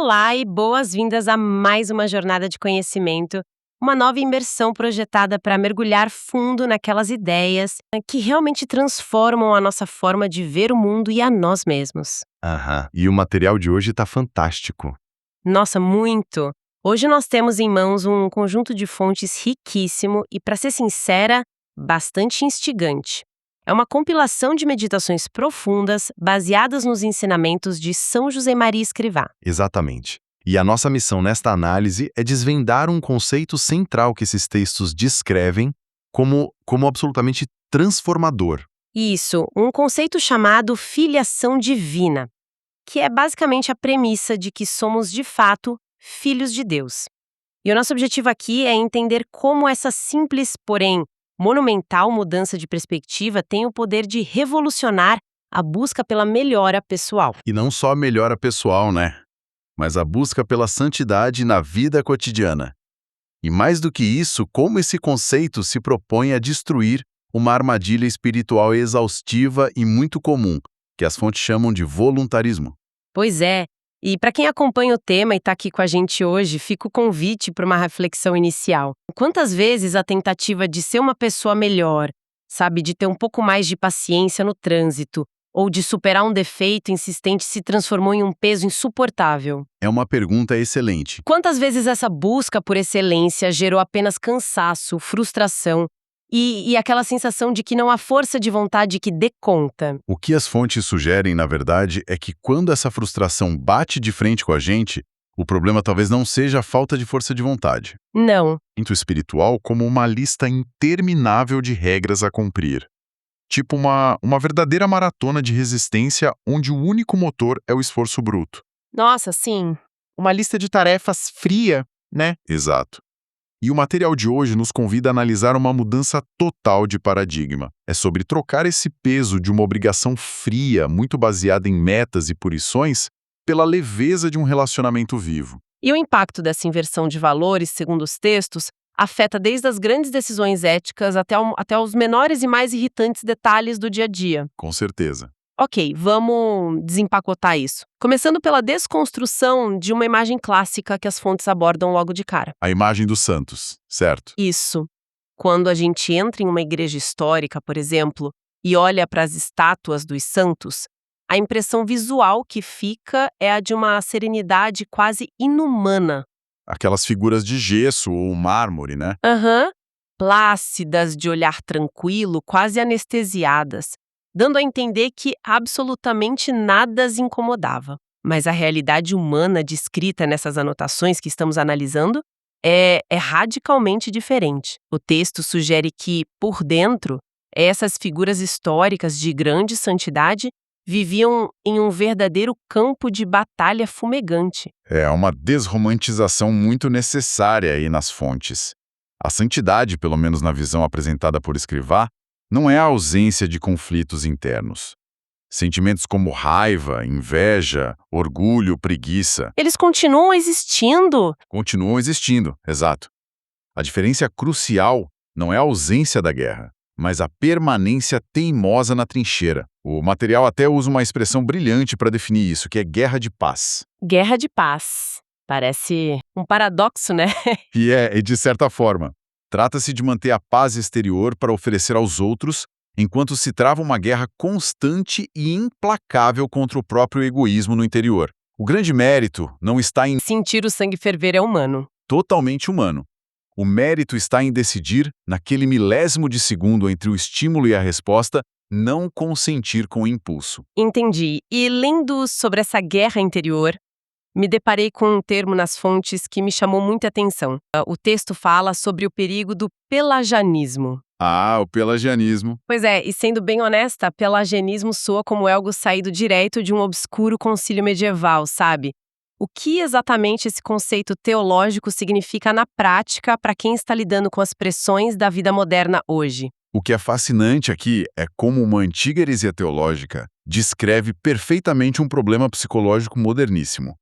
Olá e boas-vindas a mais uma jornada de conhecimento, uma nova imersão projetada para mergulhar fundo naquelas ideias que realmente transformam a nossa forma de ver o mundo e a nós mesmos. Aham. E o material de hoje tá fantástico. Nossa, muito! Hoje nós temos em mãos um conjunto de fontes riquíssimo e, para ser sincera, bastante instigante. É uma compilação de meditações profundas baseadas nos ensinamentos de São José Maria Escrivá. Exatamente. E a nossa missão nesta análise é desvendar um conceito central que esses textos descrevem como absolutamente transformador. Isso, um conceito chamado filiação divina, que é basicamente a premissa de que somos, de fato, filhos de Deus. E o nosso objetivo aqui é entender como essa simples, porém monumental mudança de perspectiva tem o poder de revolucionar a busca pela melhora pessoal. E não só a melhora pessoal, né? Mas a busca pela santidade na vida cotidiana. E mais do que isso, como esse conceito se propõe a destruir uma armadilha espiritual exaustiva e muito comum, que as fontes chamam de voluntarismo. Pois é, e para quem acompanha o tema e está aqui com a gente hoje, fica o convite para uma reflexão inicial. Quantas vezes a tentativa de ser uma pessoa melhor, sabe, de ter um pouco mais de paciência no trânsito, ou de superar um defeito insistente se transformou em um peso insuportável? É uma pergunta excelente. Quantas vezes essa busca por excelência gerou apenas cansaço, frustração e aquela sensação de que não há força de vontade que dê conta? O que as fontes sugerem, na verdade, é que quando essa frustração bate de frente com a gente, o problema talvez não seja a falta de força de vontade. Não. Sinto espiritual como uma lista interminável de regras a cumprir. Tipo uma verdadeira maratona de resistência onde o único motor é o esforço bruto. Nossa, sim. Uma lista de tarefas fria, né? Exato. E o material de hoje nos convida a analisar uma mudança total de paradigma. É sobre trocar esse peso de uma obrigação fria, muito baseada em metas e punições, pela leveza de um relacionamento vivo. E o impacto dessa inversão de valores, segundo os textos, afeta desde as grandes decisões éticas até os menores e mais irritantes detalhes do dia a dia. Com certeza. Ok, vamos desempacotar isso. Começando pela desconstrução de uma imagem clássica que as fontes abordam logo de cara. A imagem dos santos, certo? Isso. Quando a gente entra em uma igreja histórica, por exemplo, e olha para as estátuas dos santos, a impressão visual que fica é a de uma serenidade quase inumana. Aquelas figuras de gesso ou mármore, né? Aham. Plácidas, de olhar tranquilo, quase anestesiadas, dando a entender que absolutamente nada as incomodava. Mas a realidade humana descrita nessas anotações que estamos analisando é radicalmente diferente. O texto sugere que, por dentro, essas figuras históricas de grande santidade viviam em um verdadeiro campo de batalha fumegante. É uma desromantização muito necessária aí nas fontes. A santidade, pelo menos na visão apresentada por Escrivá, não é a ausência de conflitos internos. Sentimentos como raiva, inveja, orgulho, preguiça Eles continuam existindo. continuam existindo, exato. A diferença crucial não é a ausência da guerra, mas a permanência teimosa na trincheira. O material até usa uma expressão brilhante para definir isso, que é guerra de paz. Guerra de paz. Parece um paradoxo, né? E de certa forma, trata-se de manter a paz exterior para oferecer aos outros, enquanto se trava uma guerra constante e implacável contra o próprio egoísmo no interior. O grande mérito não está em Sentir o sangue ferver é humano. totalmente humano. O mérito está em decidir, naquele milésimo de segundo entre o estímulo e a resposta, não consentir com o impulso. Entendi. E lendo sobre essa guerra interior, me deparei com um termo nas fontes que me chamou muita atenção. O texto fala sobre o perigo do pelagianismo. Ah, o pelagianismo. Pois é, e sendo bem honesta, pelagianismo soa como algo saído direto de um obscuro concílio medieval, sabe? O que exatamente esse conceito teológico significa na prática para quem está lidando com as pressões da vida moderna hoje? O que é fascinante aqui é como uma antiga heresia teológica descreve perfeitamente um problema psicológico moderníssimo.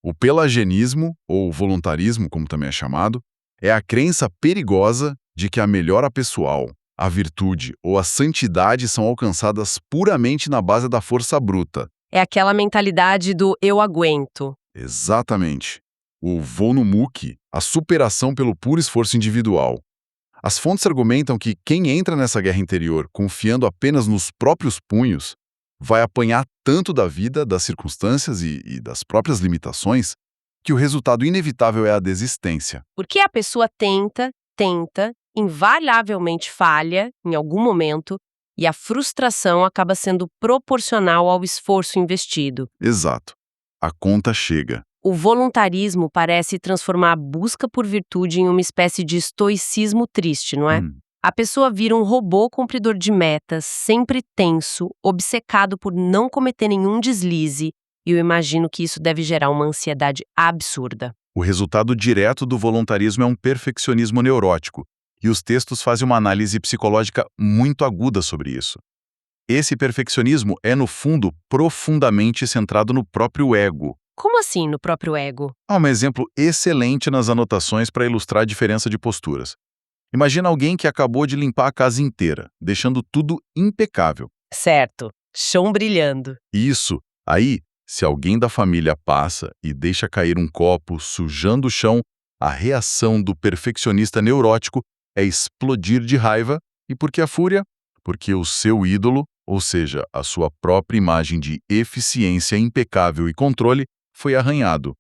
O pelagianismo, ou voluntarismo, como também é chamado, é a crença perigosa de que a melhora pessoal, a virtude ou a santidade são alcançadas puramente na base da força bruta. É aquela mentalidade do eu aguento. Exatamente. O Volnumuk, a superação pelo puro esforço individual. As fontes argumentam que quem entra nessa guerra interior confiando apenas nos próprios punhos vai apanhar tanto da vida, das circunstâncias e das próprias limitações que o resultado inevitável é a desistência. Porque a pessoa tenta, invariavelmente falha em algum momento e a frustração acaba sendo proporcional ao esforço investido. Exato. A conta chega. O voluntarismo parece transformar a busca por virtude em uma espécie de estoicismo triste, não é? A pessoa vira um robô cumpridor de metas, sempre tenso, obcecado por não cometer nenhum deslize, e eu imagino que isso deve gerar uma ansiedade absurda. O resultado direto do voluntarismo é um perfeccionismo neurótico, e os textos fazem uma análise psicológica muito aguda sobre isso. Esse perfeccionismo é, no fundo, profundamente centrado no próprio ego. Como assim, no próprio ego? Há um exemplo excelente nas anotações para ilustrar a diferença de posturas. Imagina alguém que acabou de limpar a casa inteira, deixando tudo impecável. Certo, chão brilhando. Isso. Aí, se alguém da família passa e deixa cair um copo sujando o chão, a reação do perfeccionista neurótico é explodir de raiva. E por que a fúria? Porque o seu ídolo, ou seja, a sua própria imagem de eficiência impecável e controle, foi arranhado.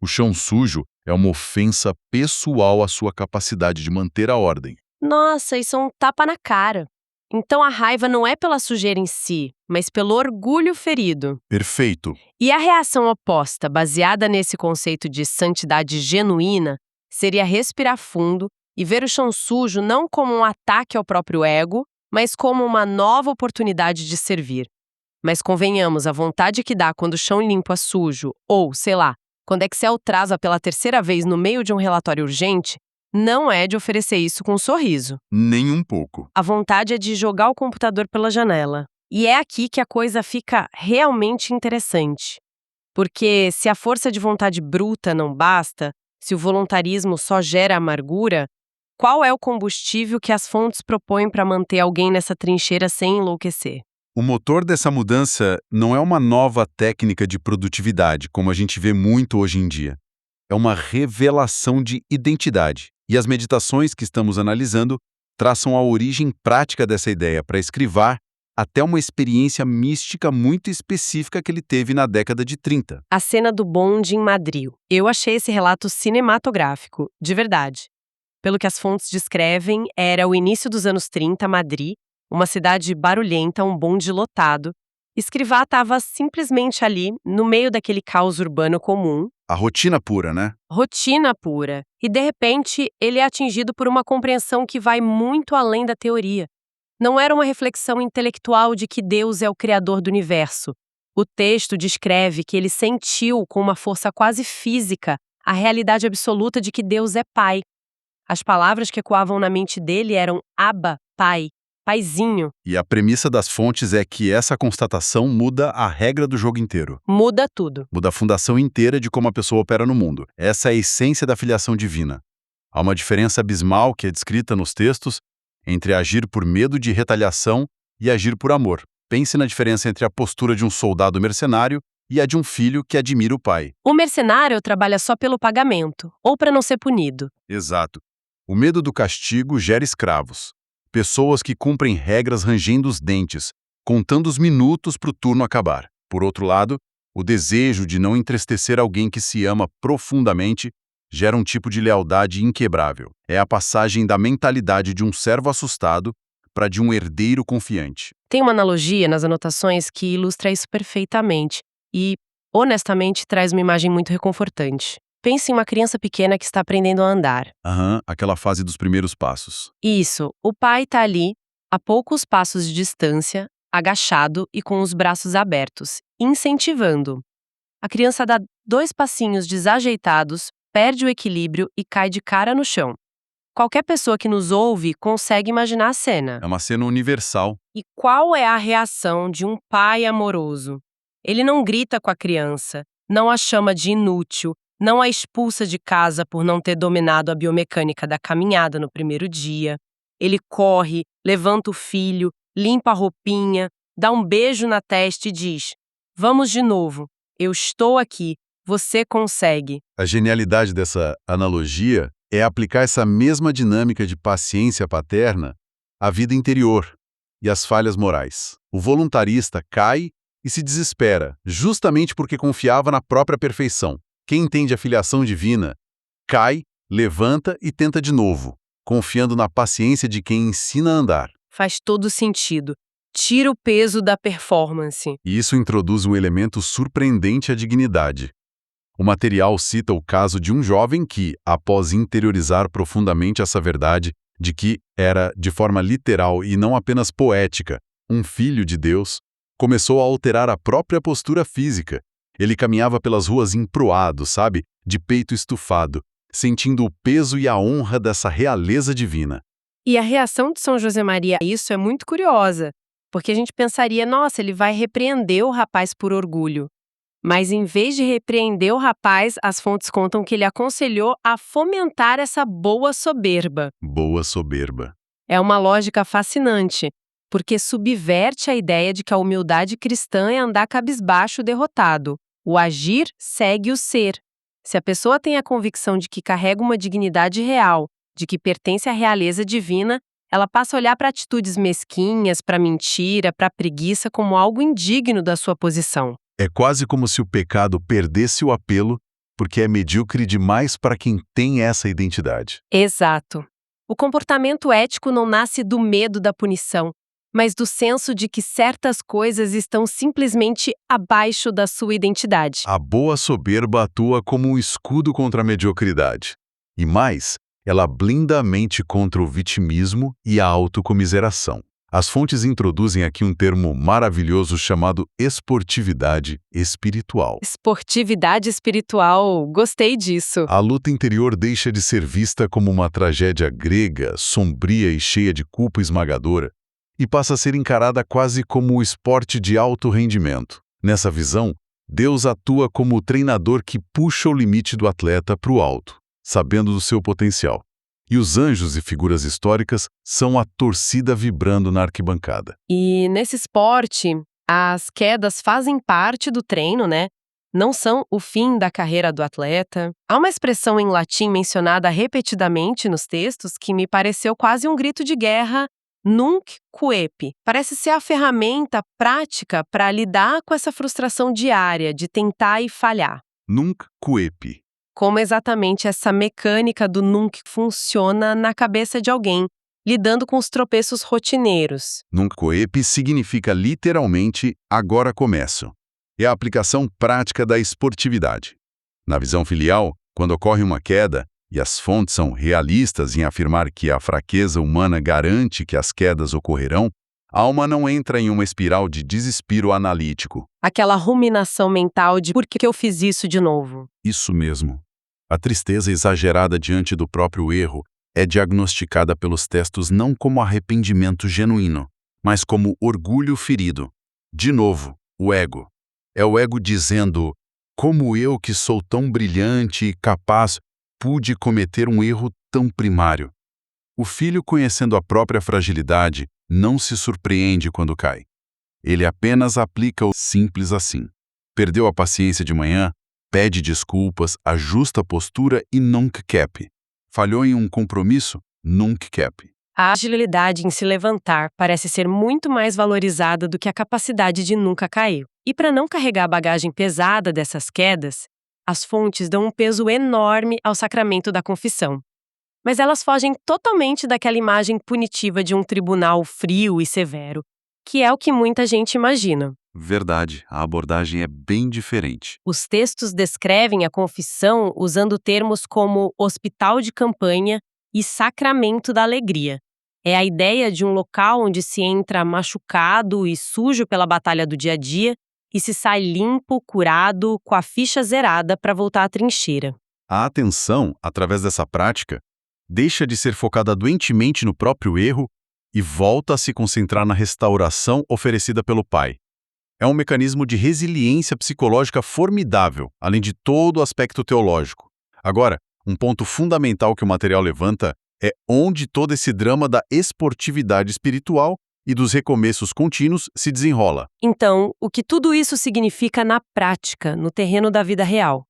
O chão sujo é uma ofensa pessoal à sua capacidade de manter a ordem. Nossa, isso é um tapa na cara. Então a raiva não é pela sujeira em si, mas pelo orgulho ferido. Perfeito. E a reação oposta, baseada nesse conceito de santidade genuína, seria respirar fundo e ver o chão sujo não como um ataque ao próprio ego, mas como uma nova oportunidade de servir. Mas convenhamos, a vontade que dá quando o chão limpo é sujo, ou, sei lá, quando Excel trava pela terceira vez no meio de um relatório urgente, não é de oferecer isso com um sorriso. Nem um pouco. A vontade é de jogar o computador pela janela. E é aqui que a coisa fica realmente interessante. Porque se a força de vontade bruta não basta, se o voluntarismo só gera amargura, qual é o combustível que as fontes propõem para manter alguém nessa trincheira sem enlouquecer? O motor dessa mudança não é uma nova técnica de produtividade, como a gente vê muito hoje em dia. É uma revelação de identidade. E as meditações que estamos analisando traçam a origem prática dessa ideia para escrivar até uma experiência mística muito específica que ele teve na década de 30. A cena do bonde em Madrid. Eu achei esse relato cinematográfico, de verdade. Pelo que as fontes descrevem, era o início dos anos 30, Madrid, uma cidade barulhenta, um bonde lotado. Escrivá estava simplesmente ali, no meio daquele caos urbano comum. A rotina pura, né? Rotina pura. E, de repente, ele é atingido por uma compreensão que vai muito além da teoria. Não era uma reflexão intelectual de que Deus é o criador do universo. O texto descreve que ele sentiu com uma força quase física a realidade absoluta de que Deus é Pai. As palavras que ecoavam na mente dele eram Abba, Pai, Paizinho. E a premissa das fontes é que essa constatação muda a regra do jogo inteiro. Muda tudo. Muda a fundação inteira de como a pessoa opera no mundo. Essa é a essência da filiação divina. Há uma diferença abismal que é descrita nos textos entre agir por medo de retaliação e agir por amor. Pense na diferença entre a postura de um soldado mercenário e a de um filho que admira o pai. O mercenário trabalha só pelo pagamento, ou para não ser punido. Exato. O medo do castigo gera escravos. Pessoas que cumprem regras rangendo os dentes, contando os minutos para o turno acabar. Por outro lado, o desejo de não entristecer alguém que se ama profundamente gera um tipo de lealdade inquebrável. É a passagem da mentalidade de um servo assustado para de um herdeiro confiante. Tem uma analogia nas anotações que ilustra isso perfeitamente e, honestamente, traz uma imagem muito reconfortante. Pense em uma criança pequena que está aprendendo a andar. Aquela fase dos primeiros passos. Isso, o pai está ali, a poucos passos de distância, agachado e com os braços abertos, incentivando. A criança dá 2 passinhos desajeitados, perde o equilíbrio e cai de cara no chão. Qualquer pessoa que nos ouve consegue imaginar a cena. É uma cena universal. E qual é a reação de um pai amoroso? Ele não grita com a criança, não a chama de inútil, não a expulsa de casa por não ter dominado a biomecânica da caminhada no primeiro dia. Ele corre, levanta o filho, limpa a roupinha, dá um beijo na testa e diz: "Vamos de novo. Eu estou aqui. Você consegue. A genialidade dessa analogia é aplicar essa mesma dinâmica de paciência paterna à vida interior e às falhas morais. O voluntarista cai e se desespera, justamente porque confiava na própria perfeição. Quem entende a filiação divina cai, levanta e tenta de novo, confiando na paciência de quem ensina a andar. Faz todo sentido. Tira o peso da performance. E isso introduz um elemento surpreendente à dignidade. O material cita o caso de um jovem que, após interiorizar profundamente essa verdade de que era, de forma literal e não apenas poética, um filho de Deus, começou a alterar a própria postura física. Ele caminhava pelas ruas emproado, sabe? De peito estufado, sentindo o peso e a honra dessa realeza divina. E a reação de São José Maria a isso é muito curiosa, porque a gente pensaria, nossa, ele vai repreender o rapaz por orgulho. Mas em vez de repreender o rapaz, as fontes contam que ele aconselhou a fomentar essa boa soberba. Boa soberba. É uma lógica fascinante, porque subverte a ideia de que a humildade cristã é andar cabisbaixo derrotado. O agir segue o ser. Se a pessoa tem a convicção de que carrega uma dignidade real, de que pertence à realeza divina, ela passa a olhar para atitudes mesquinhas, para mentira, para preguiça como algo indigno da sua posição. É quase como se o pecado perdesse o apelo, porque é medíocre demais para quem tem essa identidade. Exato. O comportamento ético não nasce do medo da punição, mas do senso de que certas coisas estão simplesmente abaixo da sua identidade. A boa soberba atua como um escudo contra a mediocridade. E mais, ela blinda a mente contra o vitimismo e a autocomiseração. As fontes introduzem aqui um termo maravilhoso chamado esportividade espiritual. Esportividade espiritual, gostei disso. A luta interior deixa de ser vista como uma tragédia grega, sombria e cheia de culpa esmagadora, e passa a ser encarada quase como um esporte de alto rendimento. Nessa visão, Deus atua como o treinador que puxa o limite do atleta para o alto, sabendo do seu potencial. E os anjos e figuras históricas são a torcida vibrando na arquibancada. E nesse esporte, as quedas fazem parte do treino, né? Não são o fim da carreira do atleta. Há uma expressão em latim mencionada repetidamente nos textos que me pareceu quase um grito de guerra, nunc quiep. Parece ser a ferramenta prática para lidar com essa frustração diária de tentar e falhar. Nunc quiep. Como exatamente essa mecânica do nunc funciona na cabeça de alguém, lidando com os tropeços rotineiros. Nunc quiep significa literalmente agora começo. É a aplicação prática da esportividade. Na visão filial, quando ocorre uma queda, e as fontes são realistas em afirmar que a fraqueza humana garante que as quedas ocorrerão, a alma não entra em uma espiral de desespero analítico. Aquela ruminação mental de por que eu fiz isso de novo? Isso mesmo. A tristeza exagerada diante do próprio erro é diagnosticada pelos textos não como arrependimento genuíno, mas como orgulho ferido. De novo, o ego. É o ego dizendo, como eu que sou tão brilhante e capaz, pude cometer um erro tão primário. O filho, conhecendo a própria fragilidade, não se surpreende quando cai. Ele apenas aplica o simples assim. Perdeu a paciência de manhã, pede desculpas, ajusta a postura e nunc quiep. Falhou em um compromisso? Nunc quiep. A agilidade em se levantar parece ser muito mais valorizada do que a capacidade de nunca cair. E para não carregar a bagagem pesada dessas quedas, as fontes dão um peso enorme ao sacramento da confissão. Mas elas fogem totalmente daquela imagem punitiva de um tribunal frio e severo, que é o que muita gente imagina. Verdade, a abordagem é bem diferente. Os textos descrevem a confissão usando termos como hospital de campanha e sacramento da alegria. É a ideia de um local onde se entra machucado e sujo pela batalha do dia a dia e se sai limpo, curado, com a ficha zerada para voltar à trincheira. A atenção, através dessa prática, deixa de ser focada doentemente no próprio erro e volta a se concentrar na restauração oferecida pelo Pai. É um mecanismo de resiliência psicológica formidável, além de todo o aspecto teológico. Agora, um ponto fundamental que o material levanta é onde todo esse drama da esportividade espiritual e dos recomeços contínuos se desenrola. Então, o que tudo isso significa na prática, no terreno da vida real?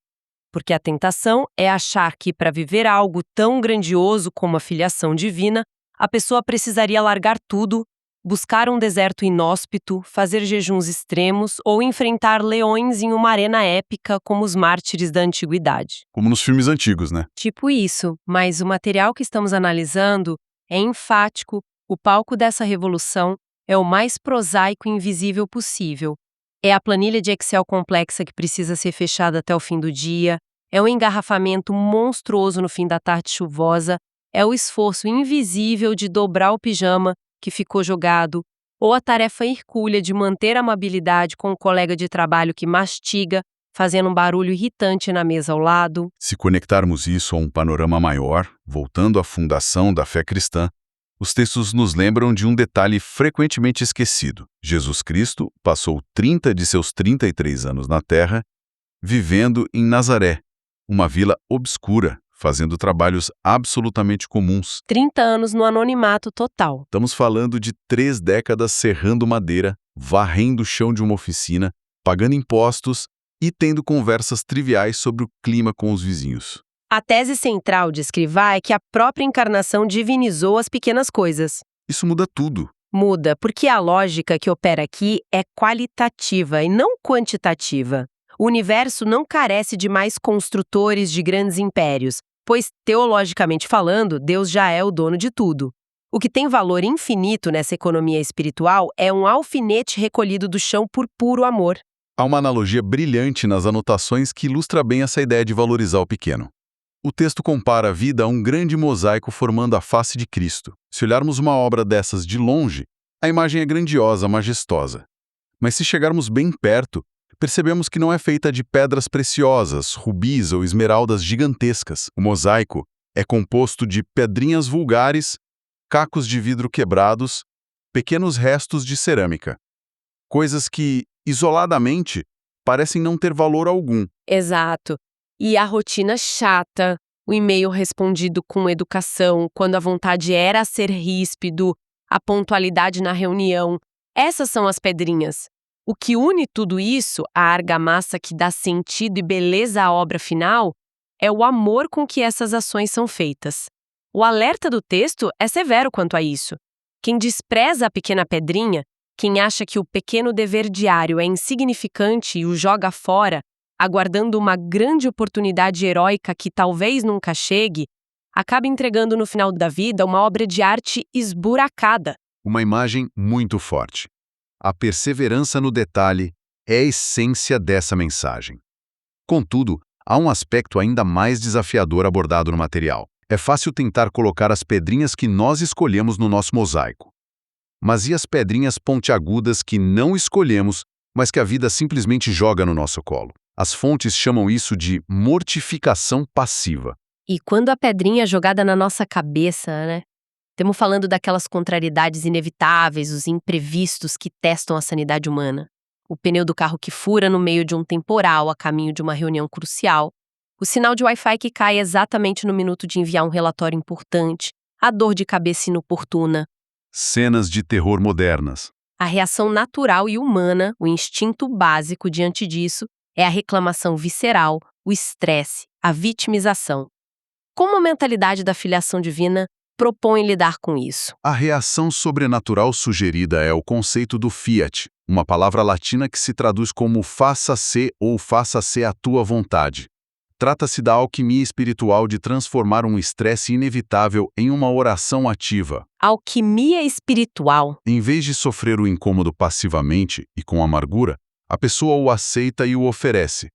porque a tentação é achar que, para viver algo tão grandioso como a filiação divina, a pessoa precisaria largar tudo, buscar um deserto inóspito, fazer jejuns extremos ou enfrentar leões em uma arena épica como os mártires da antiguidade. Como nos filmes antigos, né? Tipo isso, mas o material que estamos analisando é enfático, o palco dessa revolução é o mais prosaico e invisível possível. É a planilha de Excel complexa que precisa ser fechada até o fim do dia, é o engarrafamento monstruoso no fim da tarde chuvosa, é o esforço invisível de dobrar o pijama que ficou jogado, ou a tarefa hercúlea de manter a amabilidade com o colega de trabalho que mastiga, fazendo um barulho irritante na mesa ao lado. Se conectarmos isso a um panorama maior, voltando à fundação da fé cristã, os textos nos lembram de um detalhe frequentemente esquecido. Jesus Cristo passou 30 de seus 33 anos na Terra, vivendo em Nazaré, uma vila obscura, fazendo trabalhos absolutamente comuns. 30 anos no anonimato total. Estamos falando de 3 décadas serrando madeira, varrendo o chão de uma oficina, pagando impostos e tendo conversas triviais sobre o clima com os vizinhos. A tese central de Escrivá é que a própria encarnação divinizou as pequenas coisas. Isso muda tudo. Muda, porque a lógica que opera aqui é qualitativa e não quantitativa. O universo não carece de mais construtores de grandes impérios, pois, teologicamente falando, Deus já é o dono de tudo. O que tem valor infinito nessa economia espiritual é um alfinete recolhido do chão por puro amor. Há uma analogia brilhante nas anotações que ilustra bem essa ideia de valorizar o pequeno. O texto compara a vida a um grande mosaico formando a face de Cristo. Se olharmos uma obra dessas de longe, a imagem é grandiosa, majestosa. Mas se chegarmos bem perto, percebemos que não é feita de pedras preciosas, rubis ou esmeraldas gigantescas. O mosaico é composto de pedrinhas vulgares, cacos de vidro quebrados, pequenos restos de cerâmica. Coisas que, isoladamente, parecem não ter valor algum. Exato. E a rotina chata, o e-mail respondido com educação, quando a vontade era ser ríspido, a pontualidade na reunião, essas são as pedrinhas. O que une tudo isso, a argamassa que dá sentido e beleza à obra final, é o amor com que essas ações são feitas. O alerta do texto é severo quanto a isso. Quem despreza a pequena pedrinha, quem acha que o pequeno dever diário é insignificante e o joga fora, aguardando uma grande oportunidade heróica que talvez nunca chegue, acaba entregando no final da vida uma obra de arte esburacada. Uma imagem muito forte. A perseverança no detalhe é a essência dessa mensagem. Contudo, há um aspecto ainda mais desafiador abordado no material. É fácil tentar colocar as pedrinhas que nós escolhemos no nosso mosaico. Mas e as pedrinhas pontiagudas que não escolhemos, mas que a vida simplesmente joga no nosso colo? As fontes chamam isso de mortificação passiva. E quando a pedrinha é jogada na nossa cabeça, né? Estamos falando daquelas contrariedades inevitáveis, os imprevistos que testam a sanidade humana. O pneu do carro que fura no meio de um temporal a caminho de uma reunião crucial. O sinal de Wi-Fi que cai exatamente no minuto de enviar um relatório importante. A dor de cabeça inoportuna. Cenas de terror modernas. A reação natural e humana, o instinto básico diante disso, é a reclamação visceral, o estresse, a vitimização. Como a mentalidade da filiação divina propõe lidar com isso? A reação sobrenatural sugerida é o conceito do fiat, uma palavra latina que se traduz como faça-se ou faça-se a tua vontade. Trata-se da alquimia espiritual de transformar um estresse inevitável em uma oração ativa. Alquimia espiritual. Em vez de sofrer o incômodo passivamente e com amargura, a pessoa o aceita e o oferece.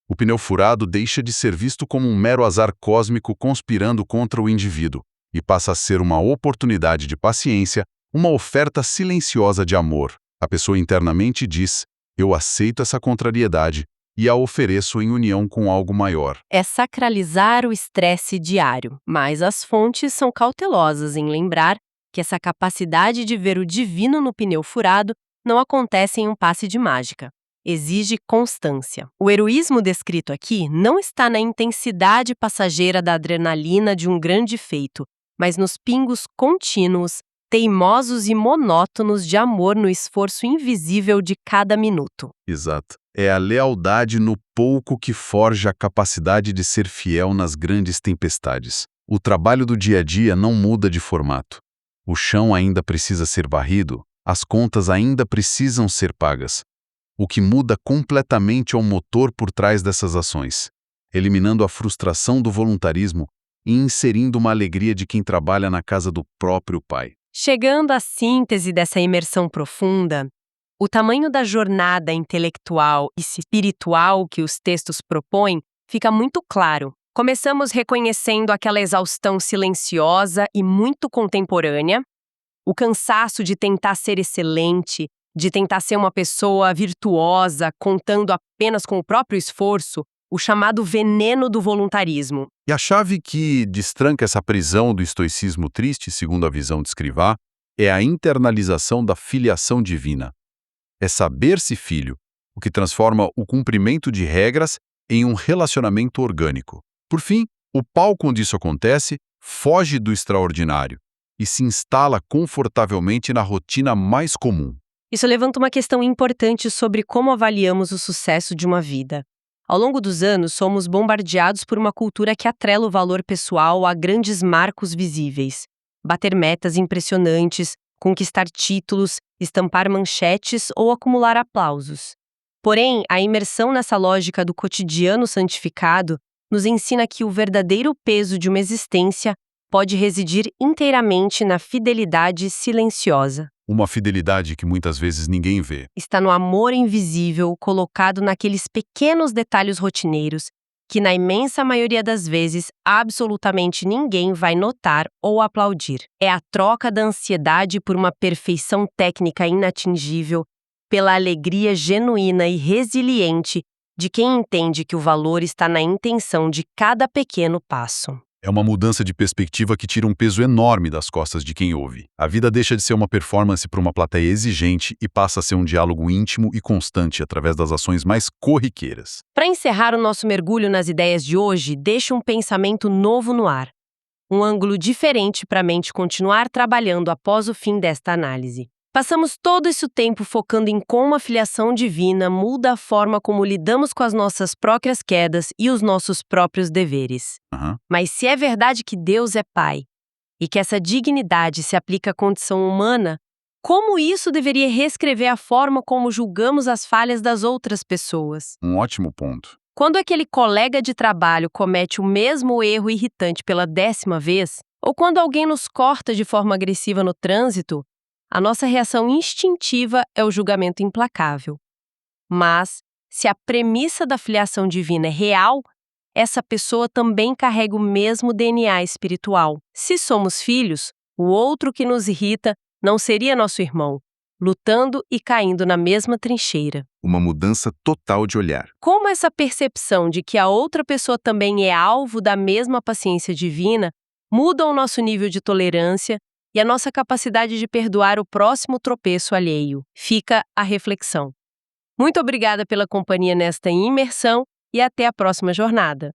O pneu furado deixa de ser visto como um mero azar cósmico conspirando contra o indivíduo e passa a ser uma oportunidade de paciência, uma oferta silenciosa de amor. A pessoa internamente diz: eu aceito essa contrariedade e a ofereço em união com algo maior. É sacralizar o estresse diário, mas as fontes são cautelosas em lembrar que essa capacidade de ver o divino no pneu furado não acontece em um passe de mágica. Exige constância. O heroísmo descrito aqui não está na intensidade passageira da adrenalina de um grande feito, mas nos pingos contínuos, teimosos e monótonos de amor no esforço invisível de cada minuto. Exato. É a lealdade no pouco que forja a capacidade de ser fiel nas grandes tempestades. O trabalho do dia a dia não muda de formato. O chão ainda precisa ser varrido, as contas ainda precisam ser pagas. O que muda completamente é o motor por trás dessas ações, eliminando a frustração do voluntarismo e inserindo uma alegria de quem trabalha na casa do próprio pai. Chegando à síntese dessa imersão profunda, o tamanho da jornada intelectual e espiritual que os textos propõem fica muito claro. Começamos reconhecendo aquela exaustão silenciosa e muito contemporânea, o cansaço de tentar ser excelente, de tentar ser uma pessoa virtuosa, contando apenas com o próprio esforço, o chamado veneno do voluntarismo. E a chave que destranca essa prisão do estoicismo triste, segundo a visão de Escrivá, é a internalização da filiação divina. É saber-se filho, o que transforma o cumprimento de regras em um relacionamento orgânico. Por fim, o palco onde isso acontece foge do extraordinário e se instala confortavelmente na rotina mais comum. Isso levanta uma questão importante sobre como avaliamos o sucesso de uma vida. Ao longo dos anos, somos bombardeados por uma cultura que atrela o valor pessoal a grandes marcos visíveis. Bater metas impressionantes, conquistar títulos, estampar manchetes ou acumular aplausos. Porém, a imersão nessa lógica do cotidiano santificado nos ensina que o verdadeiro peso de uma existência pode residir inteiramente na fidelidade silenciosa. Uma fidelidade que muitas vezes ninguém vê. Está no amor invisível colocado naqueles pequenos detalhes rotineiros que, na imensa maioria das vezes, absolutamente ninguém vai notar ou aplaudir. É a troca da ansiedade por uma perfeição técnica inatingível pela alegria genuína e resiliente de quem entende que o valor está na intenção de cada pequeno passo. É uma mudança de perspectiva que tira um peso enorme das costas de quem ouve. A vida deixa de ser uma performance para uma plateia exigente e passa a ser um diálogo íntimo e constante através das ações mais corriqueiras. Para encerrar o nosso mergulho nas ideias de hoje, deixa um pensamento novo no ar. Um ângulo diferente para a mente continuar trabalhando após o fim desta análise. Passamos todo esse tempo focando em como a filiação divina muda a forma como lidamos com as nossas próprias quedas e os nossos próprios deveres. Mas se é verdade que Deus é Pai e que essa dignidade se aplica à condição humana, como isso deveria reescrever a forma como julgamos as falhas das outras pessoas? Um ótimo ponto. Quando aquele colega de trabalho comete o mesmo erro irritante pela 10ª vez, ou quando alguém nos corta de forma agressiva no trânsito, a nossa reação instintiva é o julgamento implacável. Mas, se a premissa da filiação divina é real, essa pessoa também carrega o mesmo DNA espiritual. Se somos filhos, o outro que nos irrita não seria nosso irmão, lutando e caindo na mesma trincheira. Uma mudança total de olhar. Como essa percepção de que a outra pessoa também é alvo da mesma paciência divina muda o nosso nível de tolerância e a nossa capacidade de perdoar o próximo tropeço alheio. Fica a reflexão. Muito obrigada pela companhia nesta imersão e até a próxima jornada.